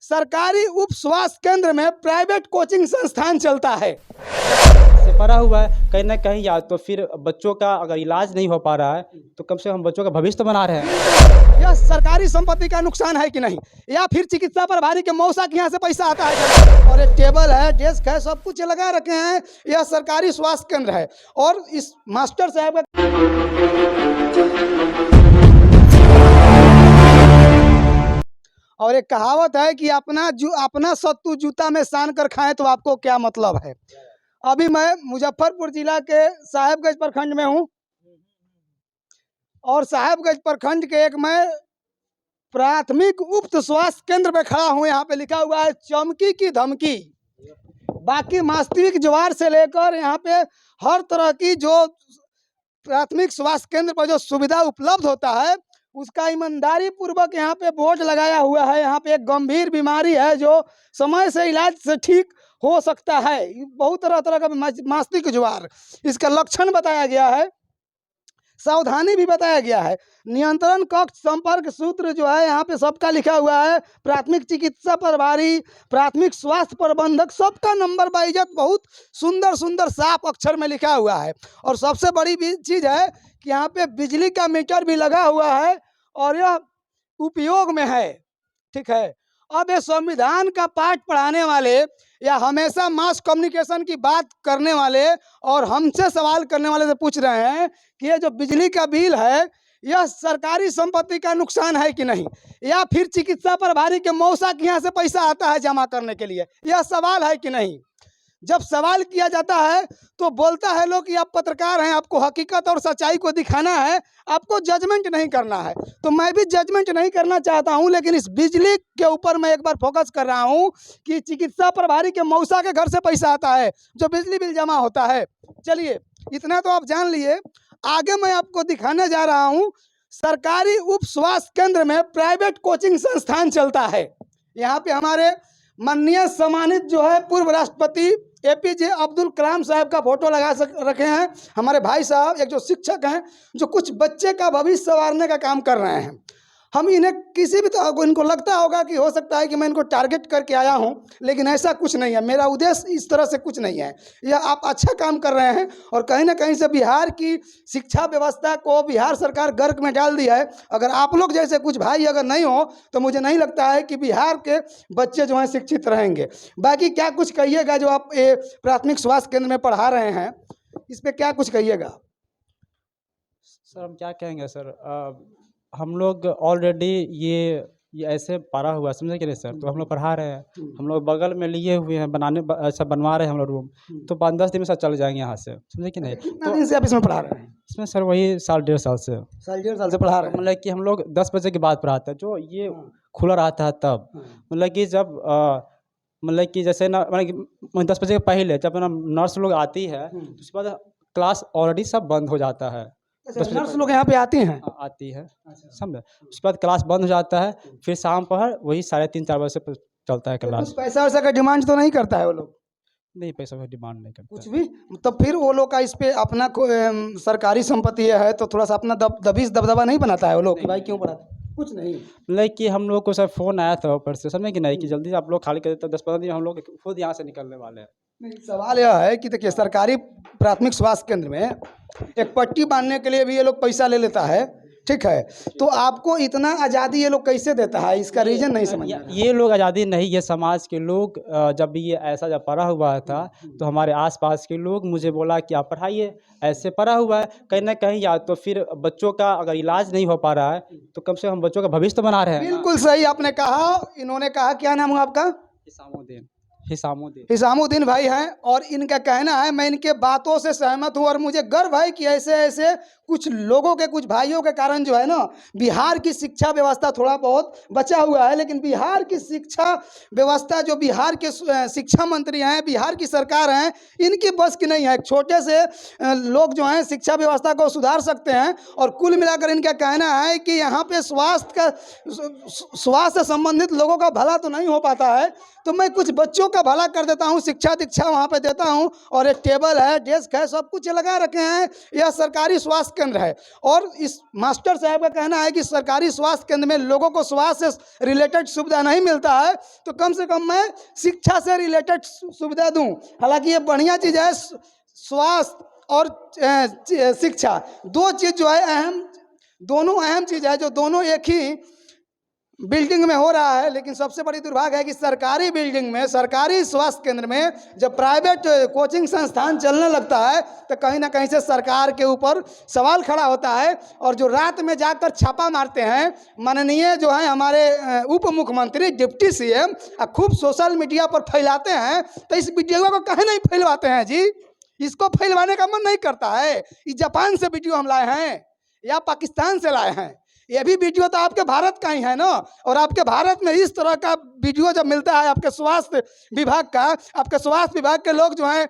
सरकारी उप स्वास्थ्य केंद्र में प्राइवेट कोचिंग संस्थान चलता है। से पढ़ा हुआ है कहीं ना कहीं, या तो फिर बच्चों का अगर इलाज नहीं हो पा रहा है तो कम से कम बच्चों का भविष्य तो बना रहे हैं। यह सरकारी संपत्ति का नुकसान है कि नहीं, या फिर चिकित्सा प्रभारी के मौसा के यहाँ से पैसा आता है। और एक टेबल है, डेस्क है, सब कुछ लगा रखे हैं। यह सरकारी स्वास्थ्य केंद्र है। और इस मास्टर साहब का और एक कहावत है कि अपना सत्तू जूता में सान कर खाएं तो आपको क्या मतलब है। अभी मैं मुजफ्फरपुर जिला के साहेबगंज प्रखंड में हूँ और साहेबगंज प्रखंड के एक मैं प्राथमिक उप स्वास्थ्य केंद्र में खड़ा हूँ। यहाँ पे लिखा हुआ है चमकी की धमकी। बाकी वास्तविक ज्वार से लेकर यहाँ पे हर तरह की जो प्राथमिक स्वास्थ्य केंद्र पर जो सुविधा उपलब्ध होता है उसका ईमानदारी पूर्वक यहाँ पे बोर्ड लगाया हुआ है। यहाँ पे एक गंभीर बीमारी है जो समय से इलाज से ठीक हो सकता है। बहुत तरह का मास्तिक ज्वार, इसका लक्षण बताया गया है, सावधानी भी बताया गया है। नियंत्रण कक्ष संपर्क सूत्र जो है यहाँ पे सबका लिखा हुआ है। प्राथमिक चिकित्सा प्रभारी, प्राथमिक स्वास्थ्य प्रबंधक, सबका नंबर बाइजत बहुत सुंदर सुंदर साफ अक्षर में लिखा हुआ है। और सबसे बड़ी चीज़ है कि यहाँ पे बिजली का मीटर भी लगा हुआ है और यह उपयोग में है। ठीक है। अब ये संविधान का पाठ पढ़ाने वाले या हमेशा मास कम्युनिकेशन की बात करने वाले और हमसे सवाल करने वाले से पूछ रहे हैं कि ये जो बिजली का बिल है यह सरकारी संपत्ति का नुकसान है कि नहीं, या फिर चिकित्सा प्रभारी के मौसा के यहाँ से पैसा आता है जमा करने के लिए, यह सवाल है कि नहीं। जब सवाल किया जाता है तो बोलता है लोग कि आप पत्रकार हैं, आपको हकीकत और सच्चाई को दिखाना है, आपको जजमेंट नहीं करना है। तो मैं भी जजमेंट नहीं करना चाहता हूं, लेकिन इस बिजली के ऊपर मैं एक बार फोकस कर रहा हूं कि चिकित्सा प्रभारी के मौसा के घर से पैसा आता है जो बिजली बिल जमा होता है। चलिए इतना तो आप जान लिए। आगे मैं आपको दिखाने जा रहा हूँ सरकारी उप स्वास्थ्य केंद्र में प्राइवेट कोचिंग संस्थान चलता है। यहाँ पे हमारे माननीय सम्मानित जो है पूर्व राष्ट्रपति APJ अब्दुल कलाम साहब का फोटो लगा रखे हैं। हमारे भाई साहब एक जो शिक्षक हैं जो कुछ बच्चे का भविष्य संवारने का काम कर रहे हैं। हम इन्हें किसी भी तरह इनको लगता होगा कि हो सकता है कि मैं इनको टारगेट करके आया हूं, लेकिन ऐसा कुछ नहीं है। मेरा उद्देश्य इस तरह से कुछ नहीं है। यह आप अच्छा काम कर रहे हैं और कहीं ना कहीं से बिहार की शिक्षा व्यवस्था को बिहार सरकार गर्क में डाल दी है। अगर आप लोग जैसे कुछ भाई अगर नहीं हो तो मुझे नहीं लगता है कि बिहार के बच्चे जो हैं शिक्षित रहेंगे। बाकी क्या कुछ कहिएगा जो आप प्राथमिक स्वास्थ्य केंद्र में पढ़ा रहे हैं, इस पर क्या कुछ कहिएगा। सर हम क्या कहेंगे सर, हम लोग ऑलरेडी ये ऐसे पढ़ा हुआ, समझे कि नहीं सर। तो हम लोग पढ़ा रहे हैं, हम लोग बगल में लिए हुए हैं, ऐसा बनवा रहे हैं हम लोग रूम। तो 5-10 दिन में सर चल जाएंगे यहाँ से, समझे कि नहीं। कितना दिन से आप इसमें पढ़ा रहे हैं। इसमें सर वही साल 1.5 साल से पढ़ा रहे हैं। मतलब कि हम लोग 10 बजे के बाद पढ़ाते हैं, जो ये खुला रहता है तब। मतलब कि जब मतलब कि जैसे ना 10 बजे के पहले जब ना नर्स लोग आती है तो उसके बाद क्लास ऑलरेडी सब बंद हो जाता है। नर्स लोग यहाँ पे आती हैं, आती है, समझे। उसके बाद क्लास बंद हो जाता है, फिर शाम पर वही 3:30-4 बजे से चलता है क्लास। पैसा वैसा का डिमांड तो नहीं करता है वो लोग। नहीं, पैसा का डिमांड नहीं करता कुछ भी। तो फिर वो लोग का इस पे अपना सरकारी संपत्ति है तो थोड़ा सा अपना दबदबा नहीं बनाता है वो लोग कि भाई क्यों पढ़ाते। कुछ नहीं, मतलब कि हम लोग को सर फ़ोन आया था ऊपर से, समझे कि नहीं, कि जल्दी से आप लोग खाली कर देते। 10-15 दिन हम लोग खुद यहाँ से निकलने वाले हैं। नहीं, सवाल यह है कि देखिए सरकारी प्राथमिक स्वास्थ्य केंद्र में एक पट्टी बांधने के लिए भी ये लोग पैसा ले लेता है। ठीक है, तो आपको इतना आज़ादी ये लोग कैसे देता है, इसका रीज़न नहीं समझ। ये लोग आज़ादी नहीं, ये समाज के लोग जब ये ऐसा जब पढ़ा हुआ था तो हमारे आसपास के लोग मुझे बोला कि आप पढ़ाइए, ऐसे पढ़ा हुआ है कहीं ना कहीं, या तो फिर बच्चों का अगर इलाज नहीं हो पा रहा है तो कम से कम बच्चों का भविष्य तो बना रहे हैं। बिल्कुल सही आपने कहा। इन्होंने कहा, क्या नाम है आपका। हिसामुद्दीन भाई हैं और इनका कहना है, मैं इनके बातों से सहमत हूँ और मुझे गर्व है कि ऐसे ऐसे कुछ लोगों के, कुछ भाइयों के कारण जो है ना बिहार की शिक्षा व्यवस्था थोड़ा बहुत बचा हुआ है। लेकिन बिहार की शिक्षा व्यवस्था, जो बिहार के शिक्षा मंत्री हैं, बिहार की सरकार हैं, इनकी बस की नहीं है। छोटे से लोग जो हैं शिक्षा व्यवस्था को सुधार सकते हैं। और कुल मिलाकर इनका कहना है कि यहाँ पे स्वास्थ्य से संबंधित लोगों का भला तो नहीं हो पाता है, तो मैं कुछ बच्चों का भला कर देता हूँ, शिक्षा दीक्षा वहाँ पे देता हूँ। और एक टेबल है, डेस्क है, सब कुछ लगा रखे हैं। यह सरकारी स्वास्थ्य केंद्र है। और इस मास्टर साहब का कहना है कि सरकारी स्वास्थ्य केंद्र में लोगों को स्वास्थ्य से रिलेटेड सुविधा नहीं मिलता है, तो कम से कम मैं शिक्षा से रिलेटेड सुविधा दूं। हालांकि ये बढ़िया चीज़ है, स्वास्थ्य और शिक्षा दो चीज़ जो है अहम, दोनों अहम चीज़ है, जो दोनों एक ही बिल्डिंग में हो रहा है। लेकिन सबसे बड़ी दुर्भाग्य है कि सरकारी बिल्डिंग में, सरकारी स्वास्थ्य केंद्र में जब प्राइवेट कोचिंग संस्थान चलने लगता है तो कहीं ना कहीं से सरकार के ऊपर सवाल खड़ा होता है। और जो रात में जाकर छापा मारते हैं माननीय जो है हमारे उप मुख्यमंत्री, डिप्टी सीएम, खूब सोशल मीडिया पर फैलाते हैं, तो इस वीडियो को कहीं नहीं फैलवाते हैं जी। इसको फैलवाने का मन नहीं करता है। ये जापान से वीडियो हम लाए हैं या पाकिस्तान से लाए हैं, ये भी वीडियो तो आपके भारत का ही है ना। और आपके भारत में इस तरह का वीडियो जब मिलता है आपके स्वास्थ्य विभाग का, आपके स्वास्थ्य विभाग के लोग जो हैं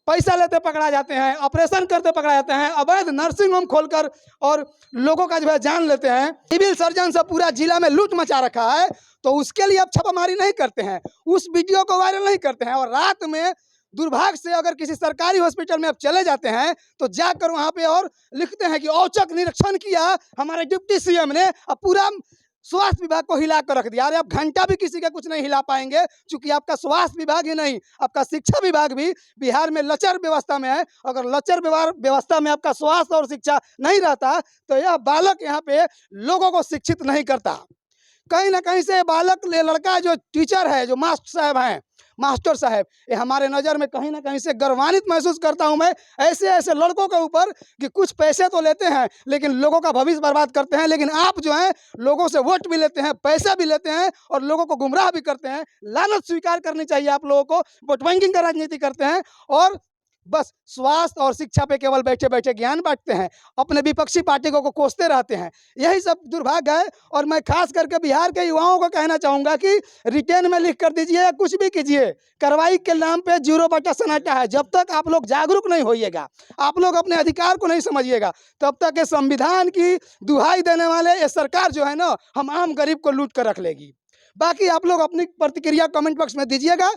पैसा लेते पकड़ा जाते हैं, ऑपरेशन करते पकड़ा जाते हैं, अवैध नर्सिंग होम खोलकर और लोगों का जो है जान लेते हैं, सिविल सर्जन से पूरा जिला में लूट मचा रखा है, तो उसके लिए आप छापामारी नहीं करते हैं, उस वीडियो को वायरल नहीं करते हैं। और रात में दुर्भाग्य से अगर किसी सरकारी हॉस्पिटल में आप चले जाते हैं तो जाकर वहाँ पे और लिखते हैं कि औचक निरीक्षण किया हमारे डिप्टी सीएम ने, अब पूरा स्वास्थ्य विभाग को हिला कर रख दिया। अरे आप घंटा भी किसी का कुछ नहीं हिला पाएंगे, क्योंकि आपका स्वास्थ्य विभाग ही नहीं, आपका शिक्षा विभाग भी बिहार में लचर व्यवस्था में है। अगर लचर व्यवस्था में आपका स्वास्थ्य और शिक्षा नहीं रहता तो यह बालक यहाँ पे लोगों को शिक्षित नहीं करता। कहीं ना कहीं से बालक लड़का जो टीचर है, जो मास्टर साहब हैं, मास्टर साहब, ये हमारे नज़र में कहीं ना कहीं से गर्वान्वित महसूस करता हूं मैं ऐसे ऐसे लड़कों के ऊपर कि कुछ पैसे तो लेते हैं लेकिन लोगों का भविष्य बर्बाद करते हैं। लेकिन आप जो हैं लोगों से वोट भी लेते हैं, पैसा भी लेते हैं और लोगों को गुमराह भी करते हैं। लानत स्वीकार करनी चाहिए आप लोगों को, वोट बैंकिंग का राजनीति करते हैं और बस स्वास्थ्य और शिक्षा पे केवल बैठे बैठे ज्ञान बांटते हैं, अपने विपक्षी पार्टी को कोसते रहते हैं। यही सब दुर्भाग्य है। और मैं खास करके बिहार के युवाओं को कहना चाहूँगा कि रिटेन में लिख कर दीजिए या कुछ भी कीजिए, कार्रवाई के नाम पे 0 सन्नाटा है। जब तक आप लोग जागरूक नहीं होइएगा, आप लोग अपने अधिकार को नहीं समझिएगा, तब तक ये संविधान की दुहाई देने वाले ये सरकार जो है ना, हम आम गरीब को लूट कर रख लेगी। बाकी आप लोग अपनी प्रतिक्रिया कमेंट बॉक्स में दीजिएगा।